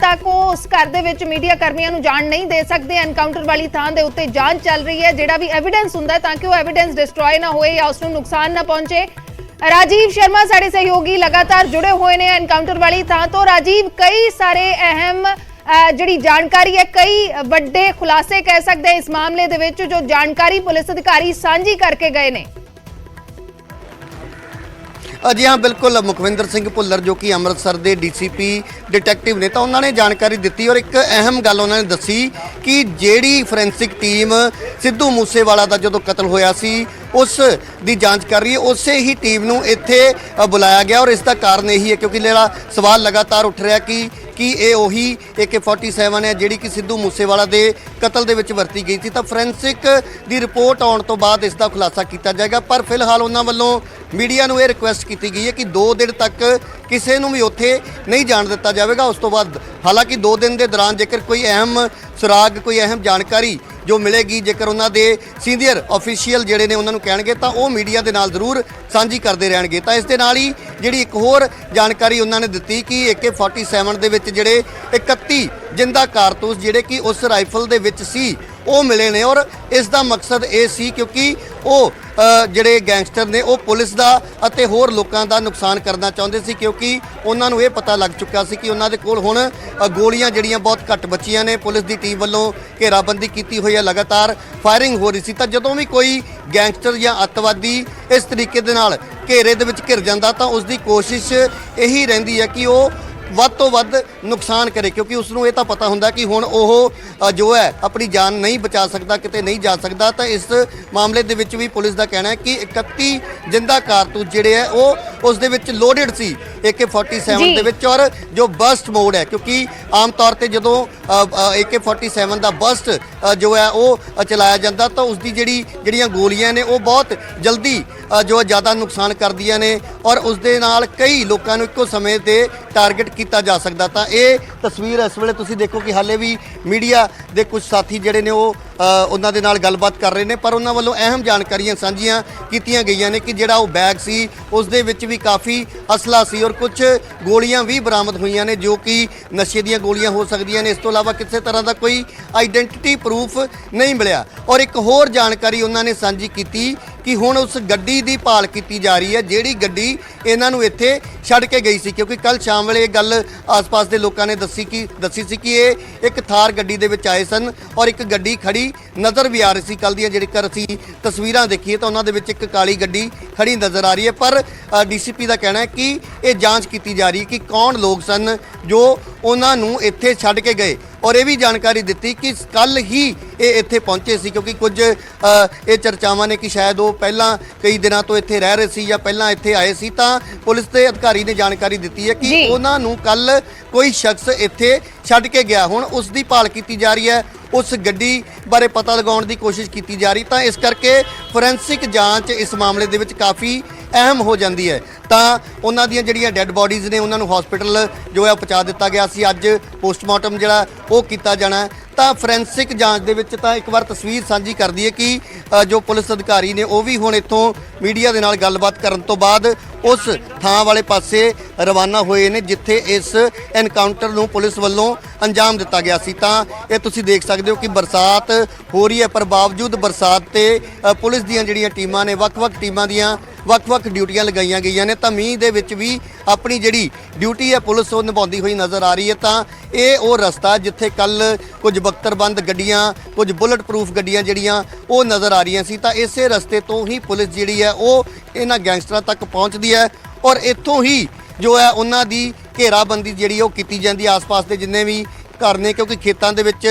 तक उस घर दे विच मीडिया कर्मियों नूं जाण नहीं दे सकते। एनकाउंटर वाली थां दे उत्ते जांच चल रही है, जिहड़ा भी एविडेंस हुंदा है ताकि वो एविडेंस डिस्ट्रॉय ना होए या उसनूं नुकसान ना पहुंचे। राजीव शर्मा साडे सहयोगी लगातार जुड़े हुए ने एनकाउंटर वाली थां तो। राजीव, कई सारे अहम जिहड़ी जानकारी है, कई वड्डे खुलासे कह सकते हैं इस मामले दे विच जो जानकारी पुलिस अधिकारी सांझी करके गए ने। जी हाँ, बिल्कुल। मुखविंदर सिंह भुल्लर जो कि अमृतसर के DCP डिटैक्टिव ने, तो उन्होंने जानकारी दी और एक अहम गल उन्होंने दसी कि जेड़ी फोरेंसिक टीम सिद्धू मूसेवाला का जो कतल होया सी उस दी जांच कर रही है, उस ही टीम नूं इत्थे बुलाया गया। और इसका कारण यही है क्योंकि मेरा सवाल लगातार उठ रहा कि ये उही AK-47 है जिहड़ी कि सिद्धू मूसेवाला दे कतल दे विच वरती गई थी। तो फोरेंसिक दी रिपोर्ट आउण तो बाद इसका खुलासा किया जाएगा। पर फिलहाल उन्हां वल्लों मीडिया नूं ये रिक्वेस्ट की गई है कि 2 दिन तक किसी नूं भी उत्थे नहीं जाण दिता जाएगा। उस तो बाद हालांकि 2 दिन के दौरान जेकर कोई अहम सुराग, कोई अहम जानकारी जो मिलेगी, जेकर उन्होंने सीनियर ऑफिशियल जिहड़े ने उन्होंने कहणगे तो वो मीडिया के नाल जरूर सांझी करते रहणगे। तो इस दे नाल ही जिहड़ी एक होर जानकारी उन्होंने दी कि AK-47 दे विच जिहड़े 31 जिंदा कारतूस जिहड़े कि उस राइफल दे विच सी वो मिले ने। और इसका मकसद ये सी क्योंकि वो जिहड़े गैंगस्टर ने वो पुलिस का अते होर लोगों का नुकसान करना चाहते सी, क्योंकि उन्होंने ये पता लग चुका सी कि उन्होंने कोल हुण गोलियां जिहड़ियां बहुत घट बचियां ने। पुलिस की टीम वालों घेराबंदी की हुई है, लगातार फायरिंग हो रही सी। तो जदों भी कोई गैंगस्टर या अतवादी इस तरीके दे नाल घेरे दे विच घिर जांदा तो उसकी कोशिश यही रहिंदी है कि वो ਵੱਧ ਤੋਂ ਵੱਧ नुकसान करे, क्योंकि उसनों ये तो पता होंदा कि हुण ओह जो है अपनी जान नहीं बचा सकता, किते नहीं जा सकता। तो इस मामले दे विच भी पुलिस का कहना है कि 31 जिंदा कारतूस जिहड़े है वो उस दे विच लोडेड सी AK-47 दे विच। और जो बस्ट मोड है, क्योंकि आम तौर पर जदों AK-47 का बस्ट जो है वो चलाया जाता तो उसकी जिहड़ियां गोलियां ने वो बहुत जल्दी जो ज़्यादा नुकसान कर दियां ने और उस दे नाल कई लोगों को इक्को समय ते टारगेट किया जा सकता। तो ये तस्वीर इस वेले तुसीं देखो कि हाले भी मीडिया के कुछ साथी जिहड़े ने वो उन्हां दे नाल गलबात कर रहे हैं, पर उन्हां वल्लों अहम जानकारियां सांझियां कीतियां गईयां ने कि जिहड़ा वो बैग सी उस दे विच भी काफ़ी असला सी और कुछ गोलियां भी बरामद हुईयां ने जो कि नशे दीयां गोलियां हो सकदियां ने। इस तो इलावा किसी तरह का कोई आइडेंटिटी प्रूफ नहीं मिलिया। और एक होर जानकारी उन्होंने सांझी की कि हुण उस गड्डी की भाल की जा रही है जिहड़ी गड्डी इन्हां नूं इत्थे छड्ड के गई सी, क्योंकि कल शाम वेले गल आस पास के लोगों ने दसी सी कि ये एक थार गड्डी दे विच आए सन और एक गड्डी खड़ी नज़र भी आ रही सी। कल दी जेकर असीं तस्वीरां देखीए तो उन्हां दे विच एक काली गड्डी खड़ी नज़र आ रही है। पर DCP का कहना है कि ये जांच की जा रही है कि कौन लोग सन जो उन्हां नूं इत्थे छड्ड के गए। और ये भी जानकारी दी कि कल ही ये इत्थे पहुंचे सी, क्योंकि कुछ ये चर्चावां ने कि शायद वो पहला कई दिनों तो इत्थे रह रहे सी या पहला इत्थे आए सी। तो पुलिस के अधिकारी ने जानकारी दी है कि उन्हां नूं कल कोई शख्स इत्थे छड्ड के गया, हुण उसकी भाल की जा रही है, उस गड्डी बारे पता लगाउण दी कोशिश की जा रही। तो इस करके फोरेंसिक जांच इस मामले दे विच काफ़ी अहम हो जाती है। तो उन्हां दीयां जिहड़ियां डैड बॉडीज़ ने उन्होंने हॉस्पिटल जो है पहुँचा दिता गया सी, अज पोस्टमार्टम जिहड़ा वो किया जाना है। तो फोरेंसिक जांच दे विच तां एक बार तस्वीर सांझी कर दी है कि जो पुलिस अधिकारी ने वो भी हुण इत्थों मीडिया दे नाल गलबात करन तो बाद उस थां वाले पासे रवाना होए ने जिथे इस एनकाउंटर नूं पुलिस वल्लों अंजाम दिता गया सी। तां ये तुसीं देख सकते हो कि बरसात हो रही है, पर बावजूद बरसात ते पुलिस दीयां जिहड़ियां टीमां ने वख-वख टीमां दीयां वख-वख ड्यूटियां लगाईयां गईयां ने। तां मींह दे विच भी अपनी जिहड़ी ड्यूटी है पुलिस वो निभाउंदी हुई नज़र आ रही है। तां ये वो रस्ता जिथे कल कुछ बख्तरबंद गड्डियां, कुछ बुलेट प्रूफ गड्डियां जिहड़ियां वो नज़र आ रही सी। तां इसे रस्ते तो ही पुलिस जिहड़ी है वो इन्हां गैंगस्टरां तक पहुँचदी है और इत्थों ही जो है उन्हां दी घेराबंदी जिहड़ी वो कीती जांदी आस पास के जिन्ने भी घर ने, क्योंकि खेतां दे विच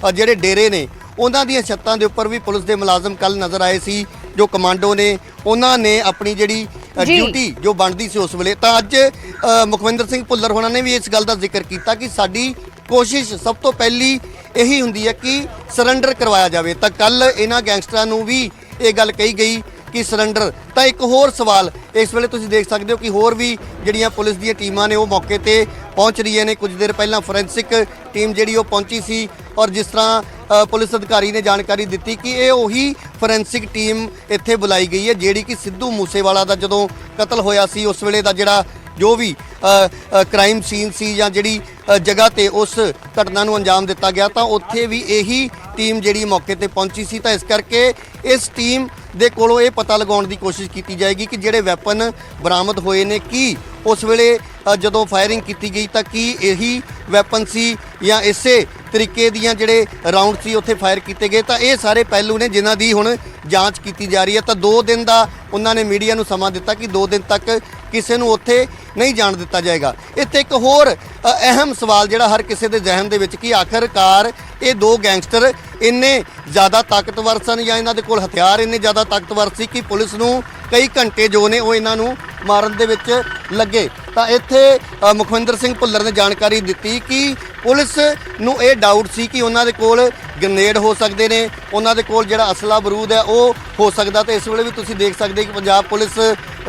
जिहड़े डेरे ने उन्हां दीयां छत्तां दे उपर भी पुलिस के मुलाजम कल नज़र आए सी, जो कमांडो ने उन्होंने अपनी जिहड़ी ड्यूटी जो बनती सी उस वेले। तो अज मुखविंदर सिंह भुल्लर होना ने भी इस गल का जिक्र किया कि साडी कोशिश सब तो पहली यही हुंदी है कि सरैंडर करवाया जाए। तो कल इन्हां गैंगस्टरां नूं भी ये गल कही गई कि सरैंडर। तो एक होर सवाल इस वेले तुसीं देख सकते हो कि होर भी जिहड़ियां पुलिस दी टीमां ने वो मौके ते पहुँच रही ने। कुछ देर पहला फोरेंसिक टीम जिहड़ी वो पहुंची सी और जिस तरह पुलिस अधिकारी ने जानकारी दी कि ये उही फोरेंसिक टीम इत्थे बुलाई गई है जिहड़ी कि सिद्धू मूसेवाला दा जदों कतल होया सी उस वेले दा जिहड़ा ਜੋ ਵੀ ਕ੍ਰਾਈਮ ਸੀਨ ਸੀ ਜਾਂ ਜਿਹੜੀ ਜਗ੍ਹਾ ਤੇ ਉਸ ਘਟਨਾ ਨੂੰ ਅੰਜਾਮ ਦਿੱਤਾ ਗਿਆ ਤਾਂ ਉੱਥੇ ਵੀ ਇਹੀ ਟੀਮ ਜਿਹੜੀ ਮੌਕੇ ਤੇ ਪਹੁੰਚੀ ਸੀ। ਤਾਂ ਇਸ ਕਰਕੇ ਇਸ ਟੀਮ ਦੇ ਕੋਲੋਂ ਇਹ ਪਤਾ ਲਗਾਉਣ ਦੀ ਕੋਸ਼ਿਸ਼ ਕੀਤੀ ਜਾਏਗੀ ਕਿ ਜਿਹੜੇ ਵੈਪਨ ਬਰਾਮਦ ਹੋਏ ਨੇ ਕੀ ਉਸ ਵੇਲੇ ਜਦੋਂ ਫਾਇਰਿੰਗ ਕੀਤੀ ਗਈ ਤਾਂ ਕੀ ਇਹੀ ਵੈਪਨ ਸੀ ਜਾਂ ਇਸੇ ਤਰੀਕੇ ਦੀਆਂ ਜਿਹੜੇ ਰਾਉਂਡ ਸੀ ਉੱਥੇ ਫਾਇਰ ਕੀਤੇ ਗਏ। ਤਾਂ ਇਹ ਸਾਰੇ ਪਹਿਲੂ ਨੇ ਜਿਨ੍ਹਾਂ ਦੀ ਹੁਣ ਜਾਂਚ ਕੀਤੀ ਜਾ ਰਹੀ ਹੈ। ਤਾਂ 2 ਦਿਨ ਦਾ ਉਹਨਾਂ ਨੇ ਮੀਡੀਆ ਨੂੰ ਸਮਾਂ ਦਿੱਤਾ ਕਿ 2 ਦਿਨ ਤੱਕ ਕਿਸੇ ਨੂੰ ਉੱਥੇ ਨਹੀਂ ਜਾਣ ਦਿੱਤਾ ਜਾਏਗਾ। ਇੱਥੇ ਇੱਕ ਹੋਰ ਅਹਿਮ ਸਵਾਲ ਜਿਹੜਾ ਹਰ ਕਿਸੇ ਦੇ ਜ਼ਿਹਨ ਦੇ ਵਿੱਚ ਕਿ ਆਖਰਕਾਰ ਇਹ 2 ਗੈਂਗਸਟਰ ਇੰਨੇ ਜ਼ਿਆਦਾ ਤਾਕਤਵਰ ਸਨ ਜਾਂ ਇਹਨਾਂ ਦੇ ਕੋਲ ਹਥਿਆਰ ਇੰਨੇ ਜ਼ਿਆਦਾ ਤਾਕਤਵਰ ਸੀ ਕਿ ਪੁਲਿਸ ਨੂੰ ਕਈ ਘੰਟੇ ਜੋ ਨੇ ਉਹ ਇਹਨਾਂ ਨੂੰ ਮਾਰਨ ਦੇ ਵਿੱਚ ਲੱਗੇ। ਤਾਂ ਇੱਥੇ ਮੁਖਵਿੰਦਰ ਸਿੰਘ ਭੁੱਲਰ ਨੇ ਜਾਣਕਾਰੀ ਦਿੱਤੀ ਕਿ ਪੁਲਿਸ ਨੂੰ ਇਹ ਡਾਊਟ ਸੀ ਕਿ ਉਹਨਾਂ ਦੇ ਕੋਲ ਗ੍ਰਨੇਡ ਹੋ ਸਕਦੇ ਨੇ, ਉਹਨਾਂ ਦੇ ਕੋਲ ਜਿਹੜਾ ਅਸਲਾ ਬਰੂਦ ਹੈ ਉਹ ਹੋ ਸਕਦਾ। ਤੇ ਇਸ ਵੇਲੇ ਵੀ ਤੁਸੀਂ ਦੇਖ ਸਕਦੇ ਕਿ ਪੰਜਾਬ ਪੁਲਿਸ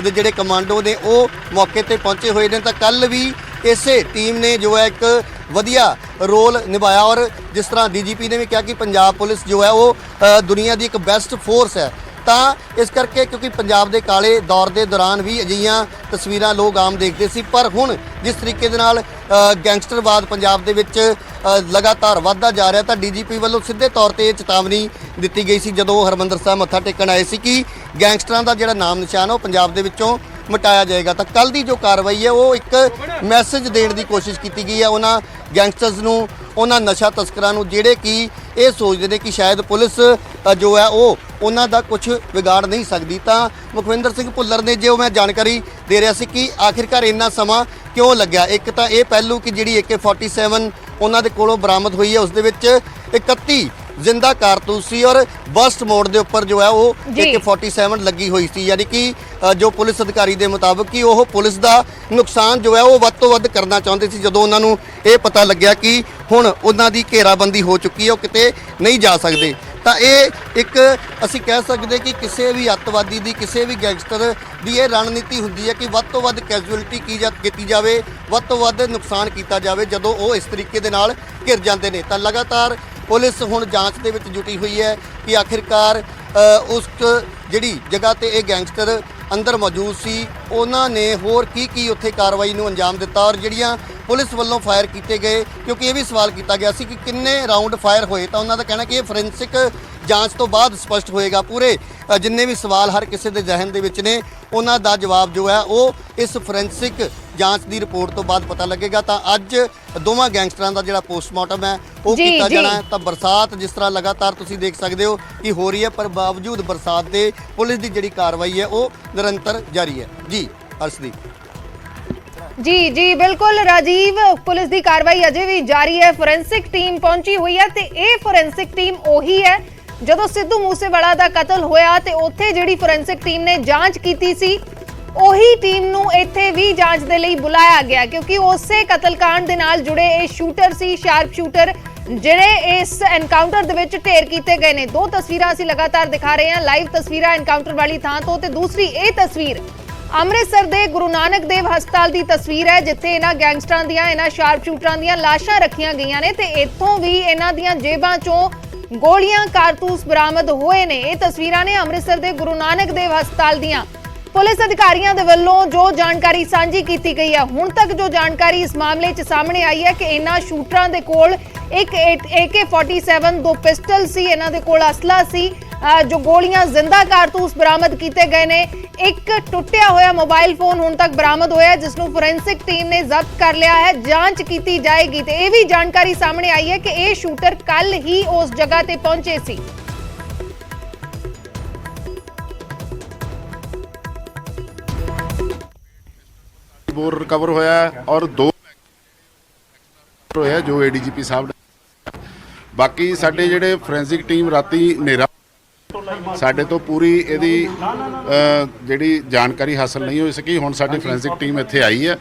ਦੇ ਜਿਹੜੇ ਕਮਾਂਡੋ ਨੇ ਉਹ ਮੌਕੇ ਤੇ ਪਹੁੰਚੇ ਹੋਏ ਨੇ। ਤਾਂ ਕੱਲ ਵੀ ਇਸੇ ਟੀਮ ਨੇ ਜੋ ਹੈ ਇੱਕ ਵਧੀਆ ਰੋਲ ਨਿਭਾਇਆ ਔਰ ਜਿਸ ਤਰ੍ਹਾਂ ਡੀਜੀਪੀ ਨੇ ਵੀ ਕਿਹਾ ਕਿ ਪੰਜਾਬ ਪੁਲਿਸ ਜੋ ਹੈ ਉਹ ਦੁਨੀਆ ਦੀ ਇੱਕ ਬੈਸਟ ਫੋਰਸ ਹੈ। ਤਾਂ ਇਸ ਕਰਕੇ ਕਿਉਂਕਿ ਪੰਜਾਬ ਦੇ ਕਾਲੇ ਦੌਰ ਦੇ ਦੌਰਾਨ ਵੀ ਅਜਿਹੀਆਂ ਤਸਵੀਰਾਂ ਲੋਕ ਆਮ ਦੇਖਦੇ ਸੀ, ਪਰ ਹੁਣ ਜਿਸ ਤਰੀਕੇ ਦੇ ਨਾਲ ਗੈਂਗਸਟਰਵਾਦ ਪੰਜਾਬ ਦੇ ਵਿੱਚ ਲਗਾਤਾਰ ਵੱਧਦਾ ਜਾ ਰਿਹਾ ਤਾਂ ਡੀਜੀਪੀ ਵੱਲੋਂ ਸਿੱਧੇ ਤੌਰ ਤੇ ਇਹ ਚੇਤਾਵਨੀ ਦਿੱਤੀ ਗਈ ਸੀ ਜਦੋਂ ਉਹ ਹਰਿਮੰਦਰ ਸਾਹਿਬ ਮੱਥਾ ਟੇਕਣ ਆਏ ਸੀ ਕਿ ਗੈਂਗਸਟਰਾਂ ਦਾ ਜਿਹੜਾ ਨਾਮ ਨਿਸ਼ਾਨ ਉਹ ਪੰਜਾਬ ਦੇ ਵਿੱਚੋਂ ਮਿਟਾਇਆ ਜਾਏਗਾ। ਤਾਂ ਕੱਲ ਦੀ ਜੋ ਕਾਰਵਾਈ ਹੈ ਉਹ ਇੱਕ ਮੈਸੇਜ ਦੇਣ ਦੀ ਕੋਸ਼ਿਸ਼ ਕੀਤੀ ਗਈ ਹੈ ਉਹਨਾਂ ਗੈਂਗਸਟਰਸ ਨੂੰ, ਉਹਨਾਂ ਨਸ਼ਾ ਤਸਕਰਾਂ ਨੂੰ ਜਿਹੜੇ ਕਿ ਇਹ ਸੋਚਦੇ ਨੇ ਕਿ ਸ਼ਾਇਦ ਪੁਲਿਸ ਜੋ ਹੈ ਉਹ ਉਹਨਾਂ ਦਾ ਕੁਝ ਵਿਗਾੜ ਨਹੀਂ ਸਕਦੀ। ਤਾਂ ਮੁਖਵਿੰਦਰ ਸਿੰਘ ਭੁੱਲਰ ਨੇ ਜੋ ਮੈਂ ਜਾਣਕਾਰੀ ਦੇ ਰਿਹਾ ਸੀ ਕਿ ਆਖਿਰਕਾਰ ਇੰਨਾ ਸਮਾਂ ਕਿਉਂ ਲੱਗਿਆ। ਇੱਕ ਤਾਂ ਇਹ ਪਹਿਲੂ ਕਿ ਜਿਹੜੀ AK-47 ਉਹਨਾਂ ਦੇ ਕੋਲੋਂ ਬਰਾਮਦ ਹੋਈ ਹੈ ਉਸ ਦੇ ਵਿੱਚ 31 ਜ਼ਿੰਦਾ ਕਾਰਤੂਸ ਸੀ ਔਰ ਬਸਟ ਮੋਡ ਦੇ ਉੱਪਰ ਜੋ ਹੈ ਉਹ AK-47 ਲੱਗੀ ਹੋਈ ਸੀ, ਯਾਨੀ ਕਿ ਜੋ ਪੁਲਿਸ ਅਧਿਕਾਰੀ ਦੇ ਮੁਤਾਬਕ ਕਿ ਉਹ ਪੁਲਿਸ ਦਾ ਨੁਕਸਾਨ ਜੋ ਹੈ ਉਹ ਵੱਧ ਤੋਂ ਵੱਧ ਕਰਨਾ ਚਾਹੁੰਦੇ ਸੀ। ਜਦੋਂ ਉਹਨਾਂ ਨੂੰ ਇਹ ਪਤਾ ਲੱਗਿਆ ਕਿ ਹੁਣ ਉਹਨਾਂ ਦੀ ਘੇਰਾਬੰਦੀ ਹੋ ਚੁੱਕੀ ਹੈ, ਉਹ ਕਿਤੇ ਨਹੀਂ ਜਾ ਸਕਦੇ, ਤਾਂ ਇਹ ਇੱਕ ਅਸੀਂ ਕਹਿ ਸਕਦੇ ਕਿ ਕਿਸੇ ਵੀ ਅੱਤਵਾਦੀ ਦੀ, ਕਿਸੇ ਵੀ ਗੈਂਗਸਟਰ ਦੀ ਇਹ ਰਣਨੀਤੀ ਹੁੰਦੀ ਹੈ ਕਿ ਵੱਧ ਤੋਂ ਵੱਧ ਕੈਜੂਅਲਟੀ ਕੀਤੀ ਜਾਵੇ, ਵੱਧ ਤੋਂ ਵੱਧ ਨੁਕਸਾਨ ਕੀਤਾ ਜਾਵੇ ਜਦੋਂ ਉਹ ਇਸ ਤਰੀਕੇ ਦੇ ਨਾਲ ਘਿਰ ਜਾਂਦੇ ਨੇ। ਤਾਂ ਲਗਾਤਾਰ ਪੁਲਿਸ ਹੁਣ ਜਾਂਚ ਦੇ ਵਿੱਚ ਜੁਟੀ ਹੋਈ ਹੈ ਕਿ ਆਖਿਰਕਾਰ ਉਸ ਜਿਹੜੀ ਜਗ੍ਹਾ ਤੇ ਇਹ ਗੈਂਗਸਟਰ ਅੰਦਰ ਮੌਜੂਦ ਸੀ ਉਹਨਾਂ ਨੇ ਹੋਰ ਕੀ ਉੱਥੇ ਕਾਰਵਾਈ ਨੂੰ ਅੰਜਾਮ ਦਿੱਤਾ ਔਰ ਜਿਹੜੀਆਂ ਪੁਲਿਸ ਵੱਲੋਂ ਫਾਇਰ ਕੀਤੇ ਗਏ, ਕਿਉਂਕਿ ਇਹ ਵੀ ਸਵਾਲ ਕੀਤਾ ਗਿਆ ਸੀ ਕਿ ਕਿੰਨੇ ਰਾਉਂਡ ਫਾਇਰ ਹੋਏ। ਤਾਂ ਉਹਨਾਂ ਦਾ ਕਹਿਣਾ ਕਿ ਇਹ ਫੋਰੈਂਸਿਕ ਜਾਂਚ ਤੋਂ ਬਾਅਦ ਸਪਸ਼ਟ ਹੋਏਗਾ। ਪੂਰੇ ਜਿੰਨੇ ਵੀ ਸਵਾਲ ਹਰ ਕਿਸੇ ਦੇ ਜ਼ਿਹਨ ਦੇ ਵਿੱਚ ਨੇ ਉਹਨਾਂ ਦਾ ਜਵਾਬ ਜੋ ਹੈ ਉਹ ਇਸ ਫੋਰੈਂਸਿਕ ਜਾਂਚ ਦੀ ਰਿਪੋਰਟ ਤੋਂ ਬਾਅਦ ਪਤਾ ਲੱਗੇਗਾ। ਤਾਂ ਅੱਜ ਦੋਵਾਂ ਗੈਂਗਸਟਰਾਂ ਦਾ ਜਿਹੜਾ ਪੋਸਟਮਾਰਟਮ ਹੈ ਉਹ ਕੀਤਾ ਜਾਣਾ ਹੈ। ਤਾਂ ਬਰਸਾਤ ਜਿਸ ਤਰ੍ਹਾਂ ਲਗਾਤਾਰ ਤੁਸੀਂ ਦੇਖ ਸਕਦੇ ਹੋ ਕਿ ਹੋ ਰਹੀ ਹੈ, ਪਰ ਬਾਵਜੂਦ ਬਰਸਾਤ ਦੇ ਪੁਲਿਸ ਦੀ ਜਿਹੜੀ ਕਾਰਵਾਈ ਹੈ ਉਹ ਨਿਰੰਤਰ ਜਾਰੀ ਹੈ। ਜੀ ਅਰਸ਼ਦੀਪ। ਜੀ ਬਿਲਕੁਲ ਰਾਜੀਵ, ਪੁਲਿਸ ਦੀ ਕਾਰਵਾਈ ਅਜੇ ਵੀ ਜਾਰੀ ਹੈ। ਫੋਰੈਂਸਿਕ ਟੀਮ ਪਹੁੰਚੀ ਹੋਈ ਹੈ ਤੇ ਇਹ ਫੋਰੈਂਸਿਕ ਟੀਮ ਉਹੀ ਹੈ ਜਦੋਂ ਸਿੱਧੂ ਮੂਸੇਵਾਲਾ ਦਾ ਕਤਲ ਹੋਇਆ ਤੇ ਉੱਥੇ ਜਿਹੜੀ ਫੋਰੈਂਸਿਕ ਟੀਮ ਨੇ ਜਾਂਚ ਕੀਤੀ ਸੀ ਉਹੀ ਟੀਮ ਨੂੰ ਇੱਥੇ ਵੀ ਜਾਂਚ ਦੇ ਲਈ ਬੁਲਾਇਆ ਗਿਆ, ਕਿਉਂਕਿ ਉਸੇ ਕਤਲकांड ਦੇ ਨਾਲ ਜੁੜੇ ਇਹ ਸ਼ੂਟਰ ਸੀ, ਸ਼ਾਰਪ ਸ਼ੂਟਰ, ਜਿਹੜੇ ਇਸ ਐਨਕਾਊਂਟਰ ਦੇ ਵਿੱਚ ਢੇਰ ਕੀਤੇ ਗਏ ਨੇ। 2 ਤਸਵੀਰਾਂ ਅਸੀਂ ਲਗਾਤਾਰ ਦਿਖਾ ਰਹੇ ਹਾਂ, ਲਾਈਵ ਤਸਵੀਰਾਂ ਐਨਕਾਊਂਟਰ ਵਾਲੀ ਥਾਂ ਤੋਂ ਤੇ ਦੂਸਰੀ ਇਹ ਤਸਵੀਰ ਅੰਮ੍ਰਿਤਸਰ ਦੇ ਗੁਰੂ ਨਾਨਕ ਦੇਵ ਹਸਪਤਾਲ ਦੀ ਤਸਵੀਰ ਹੈ ਜਿੱਥੇ ਇਹਨਾਂ ਗੈਂਗਸਟਰਾਂ ਦੀਆਂ, ਇਹਨਾਂ ਸ਼ਾਰਪ ਸ਼ੂਟਰਾਂ ਦੀਆਂ ਲਾਸ਼ਾਂ ਰੱਖੀਆਂ ਗਈਆਂ ਨੇ ਤੇ ਇੱਥੋਂ ਵੀ ਇਹਨਾਂ ਦੀਆਂ ਜੇਬਾਂ ਚੋਂ ਗੋਲੀਆਂ, ਕਾਰਤੂਸ ਬਰਾਮਦ ਹੋਏ ਨੇ। ਇਹ ਤਸਵੀਰਾਂ ਨੇ ਅੰਮ੍ਰਿਤਸਰ ਦੇ ਗੁਰੂ ਨਾਨਕ ਦੇਵ ਹਸਪਤਾਲ ਦੀਆਂ। ਪੁਲਿਸ ਅਧਿਕਾਰੀਆਂ ਦੇ ਵੱਲੋਂ ਜੋ ਜਾਣਕਾਰੀ ਸਾਂਝੀ ਕੀਤੀ ਗਈ ਹੈ, ਹੁਣ ਤੱਕ ਜੋ ਜਾਣਕਾਰੀ ਇਸ ਮਾਮਲੇ 'ਚ ਸਾਹਮਣੇ ਆਈ ਹੈ ਕਿ ਇਹਨਾਂ ਸ਼ੂਟਰਾਂ ਦੇ ਕੋਲ ਇੱਕ AK-47 2 ਪਿਸਟਲ ਸੀ, ਇਹਨਾਂ ਦੇ ਕੋਲ ਅਸਲਾ ਸੀ, ਜੋ ਗੋਲੀਆਂ, ਜ਼ਿੰਦਾ ਕਾਰਤੂਸ ਬਰਾਮਦ ਕੀਤੇ ਗਏ ਨੇ। ਇੱਕ ਟੁੱਟਿਆ ਹੋਇਆ ਮੋਬਾਈਲ ਫੋਨ ਹੁਣ ਤੱਕ ਬਰਾਮਦ ਹੋਇਆ ਜਿਸ ਨੂੰ ਫੋਰੈਂਸਿਕ ਟੀਮ ਨੇ ਜ਼ਬਤ ਕਰ ਲਿਆ ਹੈ, ਜਾਂਚ ਕੀਤੀ ਜਾਏਗੀ। ਤੇ ਇਹ ਵੀ ਜਾਣਕਾਰੀ ਸਾਹਮਣੇ ਆਈ ਹੈ ਕਿ ਇਹ ਸ਼ੂਟਰ ਕੱਲ ਹੀ ਉਸ ਜਗ੍ਹਾ ਤੇ ਪਹੁੰਚੇ ਸੀ। बोर रिकवर होया और 2 होया जो ADGP साहब ने। बाकी साडे जिहड़े फोरेंसिक टीम राती नेरा साडे तो पूरी इहदी जिहड़ी जानकारी हासिल नहीं हो सकी। हुण साडी फोरेंसिक टीम इत्थे आई है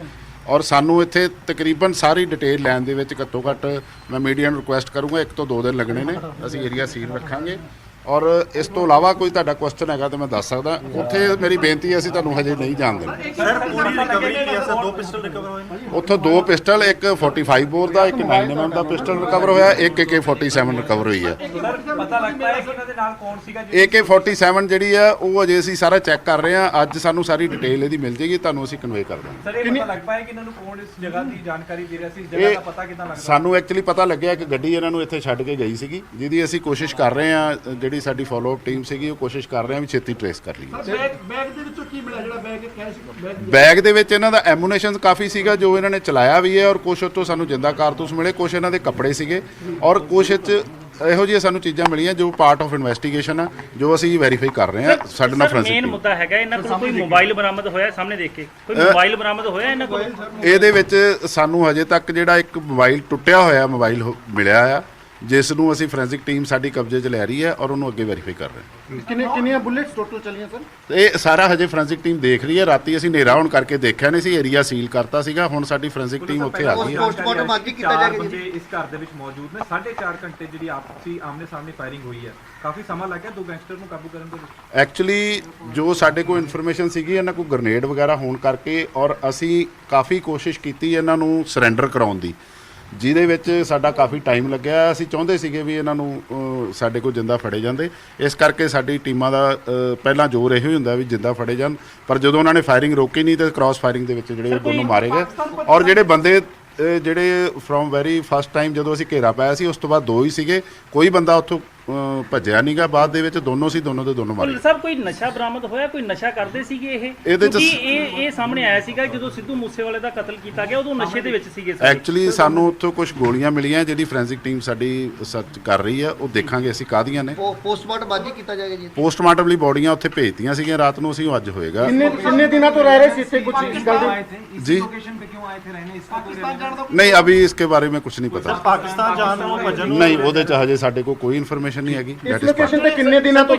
और सानू इत्थे तकरीबन सारी डिटेल लैण दे विच घट्टो घट्ट मैं मीडिया नूं रिक्वेस्ट करूँगा 1 ਤੋਂ 2 दिन लगने ने। असीं एरिया सील रखांगे ਔਰ ਇਸ ਤੋਂ ਇਲਾਵਾ ਕੋਈ ਤੁਹਾਡਾ ਕੁਐਸਚਨ ਹੈਗਾ ਤਾਂ ਮੈਂ ਦੱਸ ਸਕਦਾ। ਉੱਥੇ ਮੇਰੀ ਬੇਨਤੀ ਹੈ ਅਸੀਂ ਤੁਹਾਨੂੰ ਹਜੇ ਨਹੀਂ ਜਾਣ ਦੇਣਾ। ਸਰ ਪੂਰੀ ਰਿਕਵਰੀ ਕੀ ਹੈ ਸਰ? 2 ਪਿਸਟਲ ਰਿਕਵਰ ਹੋਏ ਨੇ। ਉੱਥੋਂ 2 ਪਿਸਟਲ, ਇੱਕ 45 ਬੋਰ ਦਾ, ਇੱਕ 9mm ਦਾ ਪਿਸਟਲ ਰਿਕਵਰ ਹੋਇਆ, ਇੱਕ AK-47 ਰਿਕਵਰ ਹੋਈ ਹੈ। ਸਰ ਪਤਾ ਲੱਗਦਾ ਹੈ ਕਿ ਇਹਨਾਂ ਦੇ ਨਾਲ ਕੌਣ ਸੀਗਾ? AK-47 ਜਿਹੜੀ ਆ ਉਹ ਅਜੇ ਅਸੀਂ ਸਾਰਾ ਚੈੱਕ ਕਰ ਰਹੇ ਹਾਂ। ਅੱਜ ਸਾਨੂੰ ਸਾਰੀ ਡਿਟੇਲ ਇਹਦੀ ਮਿਲ ਜੇਗੀ, ਤੁਹਾਨੂੰ ਅਸੀਂ ਕਨਵੇ ਕਰ ਦਾਂਗੇ। ਸਰ ਇਹ ਪਤਾ ਲੱਗ ਪਾਇਆ ਕਿ ਇਹਨਾਂ ਨੂੰ ਕੌਣ ਇਸ ਜਗ੍ਹਾ ਦੀ ਜਾਣਕਾਰੀ ਦੇ ਰਿਹਾ ਸੀ? ਇਸ ਜਗ੍ਹਾ ਦਾ ਪਤਾ ਕਿੱਦਾਂ ਲੱਗਦਾ? ਸਾਨੂੰ ਐਕਚੁਅਲੀ ਪਤਾ ਲੱਗਿਆ ਕਿ ਗੱਡੀ ਇਹਨਾਂ ਨੂੰ ਇੱਥੇ ਛੱਡ ਕੇ ਗਈ ਸੀਗੀ, ਜਿਹਦੀ ਅਸੀਂ ਕੋਸ਼ਿਸ਼ ਕਰ ਰਹੇ ਹਾਂ। ਜਿਹੜੀ ਸਾਡੀ ਫੋਲੋ ਅਪ ਟੀਮ ਸੀਗੀ ਉਹ ਕੋਸ਼ਿਸ਼ ਕਰ ਰਹੇ ਹਾਂ ਵੀ ਛੇਤੀ ਟ੍ਰੇਸ ਕਰ ਲਈਏ। ਬੈਗ ਦੇ ਵਿੱਚੋਂ ਕੀ ਮਿਲਿਆ? ਜਿਹੜਾ ਬੈਗ ਕੈਸ਼ ਬੈਗ ਦੇ ਵਿੱਚ ਇਹਨਾਂ ਦਾ ਐਮੂਨੇਸ਼ਨ ਕਾਫੀ ਸੀਗਾ ਜੋ ਇਹਨਾਂ ਨੇ ਚਲਾਇਆ ਵੀ ਹੈ, ਔਰ ਕੁਛ ਉੱਥੋਂ ਸਾਨੂੰ ਜਿੰਦਾ ਕਾਰਤੂਸ ਮਿਲੇ, ਕੁਛ ਇਹਨਾਂ ਦੇ ਕੱਪੜੇ ਸੀਗੇ, ਔਰ ਕੁਛ ਇਹੋ ਜਿਹੀਆਂ ਸਾਨੂੰ ਚੀਜ਼ਾਂ ਮਿਲੀਆਂ ਜੋ ਪਾਰਟ ਆਫ ਇਨਵੈਸਟੀਗੇਸ਼ਨ ਆ, ਜੋ ਅਸੀਂ ਵੈਰੀਫਾਈ ਕਰ ਰਹੇ ਹਾਂ। ਸਾਡੇ ਨਾਲ ਫੋਰੈਂਸਿਕ ਮੇਨ ਮੁੱਦਾ ਹੈਗਾ ਇਹਨਾਂ ਕੋਲ ਕੋਈ ਮੋਬਾਈਲ ਬਰਾਮਦ ਹੋਇਆ? ਸਾਹਮਣੇ ਦੇਖ ਕੇ ਕੋਈ ਮੋਬਾਈਲ ਬਰਾਮਦ ਹੋਇਆ ਇਹਨਾਂ ਕੋਲ? ਇਹਦੇ ਵਿੱਚ ਸਾਨੂੰ ਹਜੇ ਤੱਕ ਜਿਹੜਾ ਇੱਕ ਮੋਬਾਈਲ ਟੁੱਟਿਆ ਹੋਇਆ ਮੋਬਾਈਲ ਮਿਲਿਆ ਆ, ਜਿਸ ਨੂੰ ਅਸੀਂ ਫੋਰੈਂਸਿਕ ਟੀਮ ਸਾਡੀ ਕਬਜ਼ੇ 'ਚ ਲੈ ਰਹੀ ਹੈ ਔਰ ਉਹਨੂੰ ਅੱਗੇ ਵੈਰੀਫਾਈ ਕਰ ਰਹੇ ਹਾਂ। ਕਿੰਨੀਆਂ ਬੁਲੇਟਸ ਟੋਟਲ ਚੱਲੀਆਂ ਸਰ? ਇਹ ਸਾਰਾ ਹਜੇ ਫੋਰੈਂਸਿਕ ਟੀਮ ਦੇਖ ਰਹੀ ਹੈ। ਰਾਤੀ ਅਸੀਂ ਹਨੇਰਾ ਹੋਣ ਕਰਕੇ ਦੇਖਿਆ ਨਹੀਂ ਸੀ, ਏਰੀਆ ਸੀਲ ਕਰਤਾ ਸੀਗਾ। ਹੁਣ ਸਾਡੀ ਫੋਰੈਂਸਿਕ ਟੀਮ ਉੱਥੇ ਆ ਗਈ ਹੈ। ਪੋਸਟਮਾਰਟਮ ਅੱਜ ਹੀ ਕੀਤਾ ਜਾਏਗਾ ਜੀ। ਬੰਦੇ ਇਸ ਘਰ ਦੇ ਵਿੱਚ ਮੌਜੂਦ ਨੇ। 4.5 ਘੰਟੇ ਜਿਹੜੀ ਆਪਸੀ ਆਮਨੇ ਸਾਹਮਣੇ ਫਾਇਰਿੰਗ ਹੋਈ ਹੈ। ਕਾਫੀ ਸਮਾਂ ਲੱਗਿਆ 2 ਗੈਂਗਸਟਰ ਨੂੰ ਕਾਬੂ ਕਰਨ ਦੇ ਵਿੱਚ। ਐਕਚੁਅਲੀ ਜੋ ਸਾਡੇ ਕੋਲ ਇਨਫੋਰਮੇਸ਼ਨ ਸੀਗੀ ਇਹਨਾਂ ਕੋਲ ਗ੍ਰਨੇਡ ਵਗੈਰਾ ਹੋਣ ਕਰਕੇ, ਔਰ ਅਸੀਂ ਕਾਫੀ ਕੋਸ਼ਿਸ਼ ਕੀਤੀ ਇਹਨਾਂ ਨੂੰ ਸਰੈਂਡਰ ਕਰਾਉਣ ਦੀ, ਜਿਹਦੇ ਵਿੱਚ ਸਾਡਾ ਕਾਫੀ ਟਾਈਮ ਲੱਗਿਆ। ਅਸੀਂ ਚਾਹੁੰਦੇ ਸੀਗੇ ਵੀ ਇਹਨਾਂ ਨੂੰ ਸਾਡੇ ਕੋਲ ਜਿੰਦਾ ਫੜੇ ਜਾਂਦੇ, ਇਸ ਕਰਕੇ ਸਾਡੀ ਟੀਮਾਂ ਦਾ ਪਹਿਲਾਂ ਜ਼ੋਰ ਇਹੋ ਹੀ ਹੁੰਦਾ ਵੀ ਜਿੰਦਾ ਫੜੇ ਜਾਣ। ਪਰ ਜਦੋਂ ਉਹਨਾਂ ਨੇ ਫਾਇਰਿੰਗ ਰੋਕੀ ਨਹੀਂ ਤੇ ਕ੍ਰਾਸ ਫਾਇਰਿੰਗ ਦੇ ਵਿੱਚ ਜਿਹੜੇ ਉਹ ਦੋਨੋਂ ਮਾਰੇ ਗਏ। ਔਰ ਜਿਹੜੇ ਬੰਦੇ ਜਿਹੜੇ ਫਰੋਮ ਵੈਰੀ ਫਸਟ ਟਾਈਮ ਜਦੋਂ ਅਸੀਂ ਘੇਰਾ ਪਾਇਆ ਸੀ, ਉਸ ਤੋਂ ਬਾਅਦ 2 ਹੀ ਸੀਗੇ, ਕੋਈ ਬੰਦਾ ਉੱਥੋਂ ਭੱਜਿਆ ਨਹੀਂਗਾ। ਬਾਅਦ ਦੇ ਵਿੱਚ ਦੋਨੋਂ ਦੇ ਦੋਨੋਂ ਮਾਰੇ। ਸਭ ਕੋਈ ਨਸ਼ਾ ਬਰਾਮਦ ਹੋਇਆ? ਕੋਈ ਨਸ਼ਾ ਕਰਦੇ ਸੀਗੇ ਇਹ? ਇਹਦੇ 'ਚ ਇਹ ਸਾਹਮਣੇ ਆਇਆ ਸੀਗਾ ਜਦੋਂ ਸਿੱਧੂ ਮੂਸੇਵਾਲੇ ਦਾ ਕਤਲ ਕੀਤਾ ਗਿਆ ਉਦੋਂ ਨਸ਼ੇ ਦੇ ਵਿੱਚ ਸੀਗੇ ਸਾਰੇ। ਐਕਚੁਅਲੀ ਸਾਨੂੰ ਉੱਥੋਂ ਕੁਝ ਗੋਲੀਆਂ ਮਿਲੀਆਂ, ਜਿਹੜੀ ਫੋਰੈਂਸਿਕ ਟੀਮ ਸਾਡੀ ਸਰਚ ਕਰ ਰਹੀ ਆ, ਉਹ ਦੇਖਾਂਗੇ ਅਸੀਂ ਕਾਹਦੀਆਂ ਨੇ। ਪੋਸਟਮਾਰਟਮ ਅੱਜ ਹੀ ਕੀਤਾ ਜਾਏਗਾ ਜੀ। ਪੋਸਟਮਾਰਟਮ ਲਈ ਬੋਡੀਆਂ ਉੱਥੇ ਭੇਜਤੀਆਂ ਸੀਗੀਆਂ ਰਾਤ ਨੂੰ, ਅਸੀਂ ਅੱਜ ਹੋਏਗਾ। कितने दिनों तो रह रहे थे इससे कुछ इस गल जी लोकेशन पे क्यों आए थे रहने? इसका पाकिस्तान जान दो। नहीं, अभी इसके बारे में कुछ नहीं पता। पाकिस्तान जान दो भजन नहीं, ਉਹਦੇ ਚ ਹਜੇ ਸਾਡੇ ਕੋਲ ਕੋਈ ਇਨਫੋਰਮੇਸ਼ਨ ਨਹੀਂ ਹੈਗੀ। इस लोकेशन पे कितने दिनों तो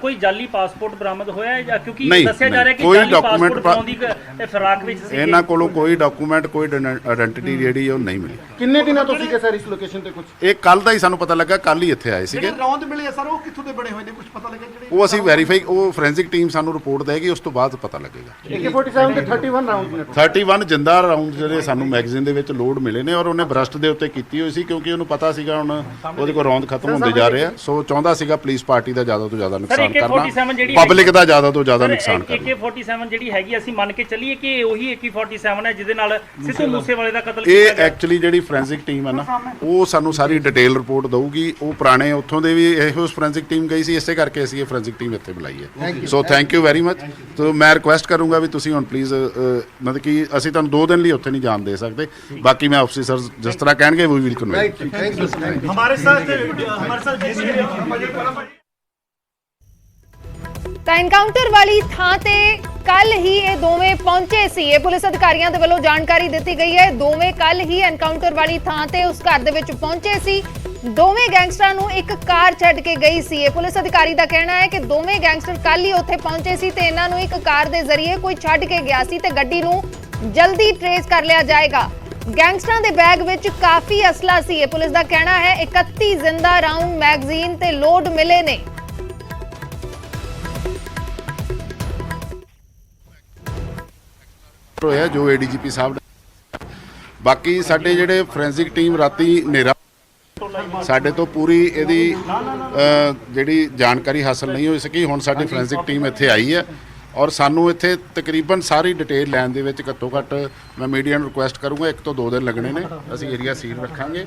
ਕੋਈ ਜਾਲੀ ਪਾਸਪੋਰਟ ਬਰਾਮਦ ਹੋਇਆ ਹੈ? ਕਿਉਂਕਿ ਨਹੀਂ, ਦੱਸਿਆ ਜਾ ਰਿਹਾ ਕਿ ਕੋਈ ਜਾਲੀ document ਪਾਸਪੋਰਟ ਪਾਉਣ ਦੀ ਫਿਰਾਕ ਵਿੱਚ ਸੀ। ਇਹਨਾਂ ਕੋਲੋਂ ਕੋਈ ਡਾਕੂਮੈਂਟ, ਕੋਈ ਆਇਡੈਂਟੀਟੀ ਜਿਹੜੀ ਉਹ ਨਹੀਂ ਮਿਲੀ। कितने दिनों तो सीखे सर इस लोकेशन पे कुछ ਇਹ ਕੱਲ ਦਾ ਹੀ ਸਾਨੂੰ ਪਤਾ ਲੱਗਾ, ਕੱਲ ਹੀ ਇੱਥੇ ਆਏ ਸੀਗੇ। ਰੌਂਦ ਮਿਲੇ ਸਰ ਉਹ ਕਿੱਥੋਂ ਦੇ ਬਣੇ ਹੋਏ ਨੇ? ਕੁਝ ਪਤਾ ਲੱਗਿਆ ਜਿਹੜੇ ਉਹ ਅਸੀਂ ਵੈਰੀਫਾਈ, ਉਹ ਫੋਰੈਂਸਿਕ ਟੀਮ ਸਾਨੂੰ ਰਿਪੋਰਟ ਦੇਗੀ, ਉਸ ਤੋਂ ਬਾਅਦ ਪਤਾ ਲੱਗੇਗਾ। AK-47 के 31 राउंड में 31 ਜਿੰਦਾ ਰਾਉਂਡ ਜਿਹੜੇ ਸਾਨੂੰ ਮੈਗਜ਼ੀਨ ਦੇ ਵਿੱਚ ਲੋਡ ਮਿਲੇ ਨੇ, ਔਰ ਉਹਨੇ ਬਰਸਟ ਦੇ ਉੱਤੇ ਕੀਤੀ ਹੋਈ ਸੀ ਕਿਉਂਕਿ ਉਹਨੂੰ ਪਤਾ ਸੀਗਾ ਹੁਣ ਉਹਦੇ ਕੋਲ ਰੌਂਦ ਖਤਮ ਹੁੰਦੇ ਜਾ ਰਹੇ ਆ। ਸੋ ਚਾਹੁੰਦਾ ਸੀਗਾ ਪੁਲਿਸ ਪਾਰਟੀ ਦਾ ਜ਼ਿਆਦਾ ਤੋਂ ਜ਼ਿਆਦਾ ਨੁਕਸਾਨ ਕਰਨਾ, ਪਬਲਿਕ ਦਾ ਜ਼ਿਆਦਾ ਤੋਂ ਜ਼ਿਆਦਾ ਨੁਕਸਾਨ ਕਰਨਾ। AK-47 ਜਿਹੜੀ ਹੈਗੀ ਅਸੀਂ ਮੰਨ ਕੇ ਚੱਲੀਏ ਕਿ ਉਹੀ AK-47 ਹੈ ਜਿਹਦੇ ਨਾਲ ਸਿੱਧੂ ਮੂਸੇਵਾਲੇ ਦਾ ਕਤਲ ਕੀਤਾ ਇਹ ਗਿਆ। ਐਕਚੁਅਲੀ ਜਿਹੜੀ ਫੋਰੈਂਸਿਕ ਟੀਮ ਹੈ ਨਾ, ਉਹ ਸਾਨੂੰ ਸਾਰੀ ਡਿਟੇਲ ਰਿਪੋਰਟ ਦਊਗੀ। ਉਹ ਪੁਰਾਣੇ ਉੱਥੋਂ ਦੇ ਵੀ ਇਹੋ ਫੋਰੈਂਸਿਕ ਟੀਮ ਗਈ ਸੀ, ਇਸੇ ਕਰਕੇ ਅਸੀਂ ਇਹ ਫੋਰੈਂਸਿਕ ਟੀਮ ਇੱਥੇ ਬੁਲਾਈ ਹੈ। So thank you very much. So ਮੈਂ ਰਿਕੁਐਸਟ ਕਰੂੰਗਾ ਵੀ ਤੁਸੀਂ ਹੁਣ ਪਲੀਜ਼, ਮਤਲਬ ਕਿ ਅਸੀਂ ਤੁਹਾਨੂੰ 2 ਦਿਨ ਲਈ ਉੱਥੇ ਨਹੀਂ ਜਾਣ ਦੇ ਸਕਦੇ। ਬਾਕੀ ਮੈਂ ਆਫਿਸਰ ਜਿਸ ਤਰ੍ਹਾਂ ਕਹਿਣਗੇ ਵੀ ਵਿਲ ਕਨਵੇ। हमारे साथ ਤਾਂ ਐਨਕਾਊਂਟਰ ਵਾਲੀ ਥਾਂ ਤੇ ਕੱਲ ਹੀ ਇਹ ਦੋਵੇਂ ਪਹੁੰਚੇ ਸੀ। ਇਹ ਪੁਲਿਸ ਅਧਿਕਾਰੀਆਂ ਦੇ ਵੱਲੋਂ ਜਾਣਕਾਰੀ ਦਿੱਤੀ ਗਈ ਹੈ। ਦੋਵੇਂ ਕੱਲ ਹੀ ਐਨਕਾਊਂਟਰ ਵਾਲੀ ਥਾਂ ਤੇ ਉਸ ਘਰ ਦੇ ਵਿੱਚ ਪਹੁੰਚੇ ਸੀ। ਦੋਵੇਂ ਗੈਂਗਸਟਰਾਂ ਨੂੰ ਇੱਕ ਕਾਰ ਛੱਡ ਕੇ ਗਈ ਸੀ। ਇਹ ਪੁਲਿਸ ਅਧਿਕਾਰੀ ਦਾ ਕਹਿਣਾ ਹੈ ਕਿ ਦੋਵੇਂ ਗੈਂਗਸਟਰ ਕੱਲ ਹੀ ਉੱਥੇ ਪਹੁੰਚੇ ਸੀ ਤੇ ਇਹਨਾਂ ਨੂੰ ਇੱਕ ਕਾਰ ਦੇ ਜ਼ਰੀਏ ਕੋਈ ਛੱਡ ਕੇ ਗਿਆ ਸੀ ਤੇ ਗੱਡੀ ਨੂੰ ਜਲਦੀ ਟ੍ਰੇਸ ਕਰ ਲਿਆ ਜਾਏਗਾ। ਗੈਂਗਸਟਰਾਂ ਦੇ ਬੈਗ ਵਿੱਚ ਕਾਫੀ ਅਸਲਾ ਸੀ। ਇਹ ਪੁਲਿਸ ਦਾ ਕਹਿਣਾ ਹੈ 31 ਜ਼ਿੰਦਾ ਰਾਉਂਡ ਮੈਗਜ਼ੀਨ ਤੇ ਲੋਡ ਮਿਲੇ ਨੇ। ਹੋਇਆ ਜੋ ADGP ਸਾਹਿਬ ਨੇ। ਬਾਕੀ ਸਾਡੇ ਜਿਹੜੇ ਫੋਰੈਂਸਿਕ ਟੀਮ ਰਾਤੀ ਹਨੇਰਾ ਸਾਡੇ ਤੋਂ ਪੂਰੀ ਇਹਦੀ ਜਿਹੜੀ ਜਾਣਕਾਰੀ ਹਾਸਲ ਨਹੀਂ ਹੋ ਸਕੀ। ਹੁਣ ਸਾਡੀ ਫੋਰੈਂਸਿਕ ਟੀਮ ਇੱਥੇ ਆਈ ਹੈ ਔਰ ਸਾਨੂੰ ਇੱਥੇ ਤਕਰੀਬਨ ਸਾਰੀ ਡਿਟੇਲ ਲੈਣ ਦੇ ਵਿੱਚ ਘੱਟੋ ਘੱਟ ਮੈਂ ਮੀਡੀਆ ਨੂੰ ਰਿਕੁਐਸਟ ਕਰੂੰਗਾ 1 ਤੋਂ 2 ਦਿਨ ਲੱਗਣੇ ਨੇ। ਅਸੀਂ ਏਰੀਆ ਸੀਲ ਰੱਖਾਂਗੇ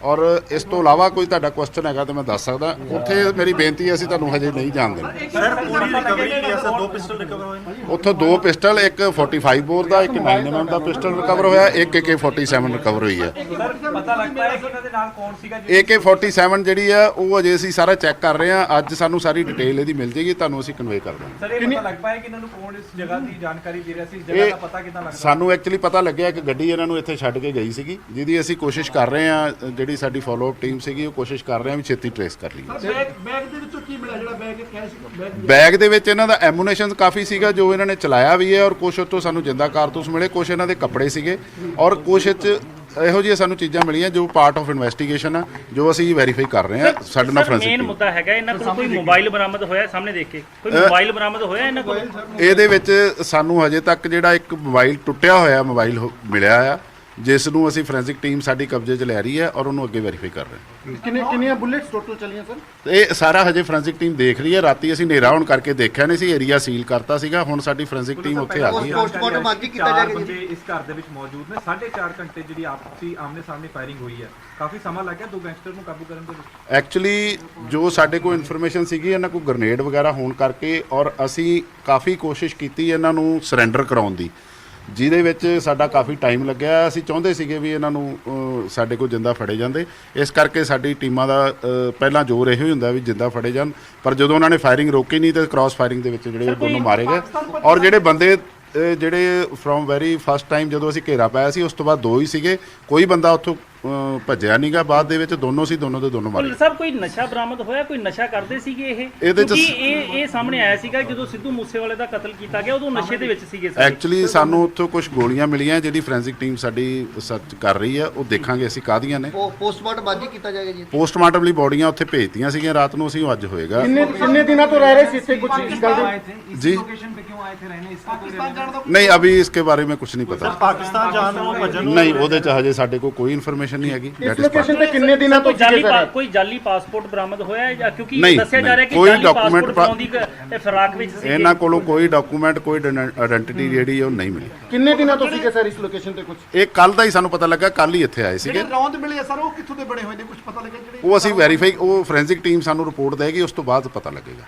ਔਰ ਇਸ ਤੋਂ ਇਲਾਵਾ ਕੋਈ ਤੁਹਾਡਾ ਕੁਐਸਚਨ ਹੈਗਾ ਤਾਂ ਮੈਂ ਦੱਸ ਸਕਦਾ। ਉੱਥੇ ਮੇਰੀ ਬੇਨਤੀ ਹੈ ਅਸੀਂ ਤੁਹਾਨੂੰ ਹਜੇ ਨਹੀਂ ਜਾਣ ਦੇਣਾ। ਸਰ ਪੂਰੀ ਰਿਕਵਰੀ ਕੀ ਹੈ ਸਰ? 2 ਪਿਸਟਲ ਰਿਕਵਰ ਹੋਏ ਨੇ। ਉੱਥੋਂ 2 ਪਿਸਟਲ, ਇੱਕ 45 ਬੋਰ ਦਾ, ਇੱਕ 9mm ਦਾ ਪਿਸਟਲ ਰਿਕਵਰ ਹੋਇਆ, ਇੱਕ AK-47 ਰਿਕਵਰ ਹੋਈ ਹੈ। ਸਰ ਪਤਾ ਲੱਗਦਾ ਹੈ ਕਿ ਇਹਨਾਂ ਦੇ ਨਾਲ ਕੌਣ ਸੀਗਾ? AK-47 ਜਿਹੜੀ ਆ ਉਹ ਅਜੇ ਅਸੀਂ ਸਾਰਾ ਚੈੱਕ ਕਰ ਰਹੇ ਹਾਂ। ਅੱਜ ਸਾਨੂੰ ਸਾਰੀ ਡਿਟੇਲ ਇਹਦੀ ਮਿਲ ਜੇਗੀ, ਤੁਹਾਨੂੰ ਅਸੀਂ ਕਨਵੇ ਕਰ ਦਾਂਗੇ। ਸਰ ਇਹ ਪਤਾ ਲੱਗ ਪਾਇਆ ਕਿ ਇਹਨਾਂ ਨੂੰ ਕੌਣ ਇਸ ਜਗ੍ਹਾ ਦੀ ਜਾਣਕਾਰੀ ਦੇ ਰਿਹਾ ਸੀ? ਇਸ ਜਗ੍ਹਾ ਦਾ ਪਤਾ ਕਿੱਦਾਂ ਲੱਗਦਾ? ਸਾਨੂੰ ਐਕਚੁਅਲੀ ਪਤਾ ਲੱਗਿਆ ਕਿ ਗੱਡੀ ਇਹਨਾਂ ਨੂੰ ਇੱਥੇ ਛੱਡ ਕੇ ਗਈ ਸੀਗੀ, ਜਿਹਦੀ ਅਸੀਂ ਕੋਸ਼ਿਸ਼ ਕਰ ਰਹੇ ਹਾਂ, ਜਿਹੜੀ ਸਾਡੀ ਫੋਲੋ ਅਪ ਟੀਮ ਸੀਗੀ ਉਹ ਕੋਸ਼ਿਸ਼ ਕਰ ਰਹੇ ਹਾਂ ਵੀ ਛੇਤੀ ਟ੍ਰੇਸ ਕਰ ਲਈਏ। ਬੈਗ ਦੇ ਵਿੱਚੋਂ ਕੀ ਮਿਲਿਆ? ਜਿਹੜਾ ਬੈਗ ਕੈਸ਼ ਬੈਗ ਦੇ ਵਿੱਚ ਇਹਨਾਂ ਦਾ ਐਮੂਨੇਸ਼ਨ ਕਾਫੀ ਸੀਗਾ ਜੋ ਇਹਨਾਂ ਨੇ ਚਲਾਇਆ ਵੀ ਹੈ, ਔਰ ਕੁਛ ਉੱਥੋਂ ਸਾਨੂੰ ਜਿੰਦਾ ਕਾਰਤੂਸ ਮਿਲੇ, ਕੁਛ ਇਹਨਾਂ ਦੇ ਕੱਪੜੇ ਸੀਗੇ, ਔਰ ਕੁਛ ਇਹੋ ਜਿਹੀਆਂ ਸਾਨੂੰ ਚੀਜ਼ਾਂ ਮਿਲੀਆਂ ਜੋ ਪਾਰਟ ਆਫ ਇਨਵੈਸਟੀਗੇਸ਼ਨ ਆ, ਜੋ ਅਸੀਂ ਵੈਰੀਫਾਈ ਕਰ ਰਹੇ ਹਾਂ ਸਾਡੇ ਨਾਲ ਮੇਨ ਫੋਰੈਂਸਿਕ ਮੁੱਦਾ ਹੈਗਾ ਇਹਨਾਂ ਕੋਲ ਕੋਈ ਮੋਬਾਈਲ ਬਰਾਮਦ ਹੋਇਆ ਸਾਹਮਣੇ ਦੇਖ ਕੇ, ਕੋਈ ਮੋਬਾਈਲ ਬਰਾਮਦ ਹੋਇਆ ਇਹਨਾਂ ਕੋਲ? ਇਹਦੇ ਵਿੱਚ ਸਾਨੂੰ ਹਜੇ ਤੱਕ ਜਿਹੜਾ ਇੱਕ ਮੋਬਾਈਲ ਟੁੱਟਿਆ ਹੋਇਆ ਮੋਬਾਈਲ ਮਿਲਿਆ ਆ, ਜਿਸ ਨੂੰ ਅਸੀਂ ਫੋਰੈਂਸਿਕ ਟੀਮ ਸਾਡੀ ਕਬਜ਼ੇ 'ਚ ਲੈ ਰਹੀ ਹੈ ਔਰ ਉਹਨੂੰ ਅੱਗੇ ਵੈਰੀਫਾਈ ਕਰ ਰਹੇ ਕਿੰਨੀਆਂ ਬੁਲੇਟਸ ਟੋਟਲ ਚਲੀਆਂ ਸਰ? ਹਾਂ। ਇਹ ਸਾਰਾ ਹਜੇ ਫੋਰੈਂਸਿਕ ਟੀਮ ਦੇਖ ਰਹੀ ਹੈ। ਰਾਤੀ ਅਸੀਂ ਹਨੇਰਾ ਹੋਣ ਕਰਕੇ ਦੇਖਿਆ ਨਹੀਂ ਸੀ, ਏਰੀਆ ਸੀਲ ਕਰਤਾ ਸੀਗਾ। ਹੁਣ ਸਾਡੀ ਫੋਰੈਂਸਿਕ ਟੀਮ ਉੱਥੇ ਆ ਗਈ ਹੈ। ਪੋਸਟਮਾਰਟਮ ਅੱਜ ਹੀ ਕੀਤਾ ਚਾਰ ਜਾਏਗਾ ਜੀ। ਬੰਦੇ ਇਸ ਘਰ ਦੇ ਵਿੱਚ ਮੌਜੂਦ ਨੇ, 4.5 ਘੰਟੇ ਜਿਹੜੀ ਆਪਸੀ ਆਮਨੇ ਸਾਹਮਣੇ ਫਾਇਰਿੰਗ ਹੋਈ ਹੈ, ਕਾਫੀ ਸਮਾਂ ਲੱਗਿਆ ਦੋ ਗੈਂਗਸਟਰ ਨੂੰ ਕਾਬੂ ਕਰਨ ਦੇ ਵਿੱਚ। ਐਕਚੁਅਲੀ ਜੋ ਸਾਡੇ ਕੋਲ ਇਨਫੋਰਮੇਸ਼ਨ ਸੀਗੀ ਇਹਨਾਂ ਕੋਲ ਗ੍ਰਨੇਡ ਵਗੈਰਾ ਹੋਣ ਕਰਕੇ, ਔਰ ਅਸੀਂ ਕਾਫੀ ਕੋਸ਼ਿਸ਼ ਕੀਤੀ ਇਹਨਾਂ ਨੂੰ ਸਰੈਂਡਰ ਕਰਾਉਣ ਦੀ, ਜਿਹਦੇ ਵਿੱਚ ਸਾਡਾ ਕਾਫੀ ਟਾਈਮ ਲੱਗਿਆ। ਅਸੀਂ ਚਾਹੁੰਦੇ ਸੀਗੇ ਵੀ ਇਹਨਾਂ ਨੂੰ ਸਾਡੇ ਕੋਲ ਜਿੰਦਾ ਫੜੇ ਜਾਂਦੇ, ਇਸ ਕਰਕੇ ਸਾਡੀ ਟੀਮਾਂ ਦਾ ਪਹਿਲਾਂ ਜ਼ੋਰ ਇਹੋ ਹੀ ਹੁੰਦਾ ਵੀ ਜਿੰਦਾ ਫੜੇ ਜਾਣ, ਪਰ ਜਦੋਂ ਉਹਨਾਂ ਨੇ ਫਾਇਰਿੰਗ ਰੋਕੀ ਨਹੀਂ ਤੇ ਕ੍ਰਾਸ ਫਾਇਰਿੰਗ ਦੇ ਵਿੱਚ ਜਿਹੜੇ ਉਹ ਦੋਨੋਂ ਮਾਰੇ ਗਏ। ਔਰ ਜਿਹੜੇ ਬੰਦੇ ਜਿਹੜੇ ਫਰੋਮ ਵੈਰੀ ਫਸਟ ਟਾਈਮ ਜਦੋਂ ਅਸੀਂ ਘੇਰਾ ਪਾਇਆ ਸੀ, ਉਸ ਤੋਂ ਬਾਅਦ ਦੋ ਹੀ ਸੀਗੇ, ਕੋਈ ਬੰਦਾ ਉੱਥੋਂ ਭੱਜਿਆ ਨਹੀਂਗਾ। ਬਾਅਦ ਦੇ ਵਿੱਚ ਦੋਨੋਂ ਸੀ, ਦੋਨੋਂ ਦੇ ਦੋਨੋਂ ਮਾਰੇ। ਭੁੱਲਰ ਸਾਹਿਬ ਕੋਈ ਨਸ਼ਾ ਬਰਾਮਦ ਹੋਇਆ, ਕੋਈ ਨਸ਼ਾ ਕਰਦੇ ਸੀਗੇ ਇਹ? ਇਹਦੇ 'ਚ ਕਿਉਂਕਿ ਇਹ ਸਾਹਮਣੇ ਆਇਆ ਸੀਗਾ ਜਦੋਂ ਸਿੱਧੂ ਮੂਸੇਵਾਲੇ ਦਾ ਕਤਲ ਕੀਤਾ ਗਿਆ ਉਦੋਂ ਨਸ਼ੇ ਦੇ ਵਿੱਚ ਸੀਗੇ ਸਾਰੇ। ਐਕਚੁਅਲੀ ਸਾਨੂੰ ਉੱਥੋਂ ਕੁਝ ਗੋਲੀਆਂ ਮਿਲੀਆਂ, ਜਿਹੜੀ ਫੋਰੈਂਸਿਕ ਟੀਮ ਸਾਡੀ ਸਰਚ ਕਰ ਰਹੀ ਹੈ, ਉਹ ਦੇਖਾਂਗੇ ਅਸੀਂ ਕਾਹਦੀਆਂ ਨੇ। ਪੋਸਟਮਾਰਟਮ ਅੱਜ ਹੀ ਕੀਤਾ ਜਾਏਗਾ ਜੀ। ਪੋਸਟਮਾਰਟਮ ਲਈ ਬੋਡੀਆਂ ਉੱਥੇ ਭੇਜਤੀਆਂ ਸੀਗੀਆਂ ਰਾਤ ਨੂੰ, ਅਸੀਂ ਉਹ ਅੱਜ ਹੋਏਗਾ। ਕਿੰਨੇ ਦਿਨਾਂ ਤੋਂ ਰਹਿ ਰਹੇ ਸੀ ਇੱਥੇ ਕੁਝ ਇਸ ਗੱਲ ਦੀ? जी नहीं, अभी इसके बारे में कुछ नहीं पता। ਪਾਕਿਸਤਾਨ ਜਾਣ ਨੂੰ ਭੱਜਣ नहीं, ਉਹਦੇ ਚ ਹਜੇ ਸਾਡੇ ਕੋਲ ਕੋਈ ਇਨਫੋਰਮੇਸ਼ਨ ਨਹੀਂ ਹੈਗੀ। ਇਸ ਲੋਕੇਸ਼ਨ ਤੇ ਕਿੰਨੇ ਦਿਨਾਂ ਤੋਂ ਸੀਗੇ ਸਰ? ਕੋਈ ਜਾਲੀ ਪਾਸਪੋਰਟ ਬਰਾਮਦ ਹੋਇਆ ਹੈ ਜਾਂ ਕਿਉਂਕਿ ਨਹੀਂ, ਦੱਸਿਆ ਜਾ ਰਿਹਾ ਕਿ ਕੋਈ ਜਾਲੀ document ਪਾਸਪੋਰਟ ਬਣਾਉਣ ਦੀ ਫਿਰਾਕ ਵਿੱਚ ਸੀ। ਇਹਨਾਂ ਕੋਲੋਂ ਕੋਈ ਡਾਕੂਮੈਂਟ, ਕੋਈ ਆਇਡੈਂਟੀਟੀ ਜਿਹੜੀ ਉਹ ਨਹੀਂ ਮਿਲੀ। ਕਿੰਨੇ ਦਿਨਾਂ ਤੋਂ ਸੀਗੇ ਸਰ ਇਸ ਲੋਕੇਸ਼ਨ ਤੇ ਕੁਝ? ਇਹ ਕੱਲ ਦਾ ਹੀ ਸਾਨੂੰ ਪਤਾ ਲੱਗਾ, ਕੱਲ ਹੀ ਇੱਥੇ ਆਏ ਸੀਗੇ। ਰੌਂਦ ਮਿਲੇ ਸਰ, ਉਹ ਕਿੱਥੋਂ ਦੇ ਬਣੇ ਹੋਏ ਨੇ, ਕੁਝ ਪਤਾ ਲੱਗਾ? ਉਹ ਅਸੀਂ ਵੈਰੀਫਾਈ, ਉਹ ਫੋਰੈਂਸਿਕ ਟੀਮ ਸਾਨੂੰ ਰਿਪੋਰਟ ਦੇਗੀ, ਉਸ ਤੋਂ ਬਾਅਦ ਪਤਾ ਲੱਗੇਗਾ।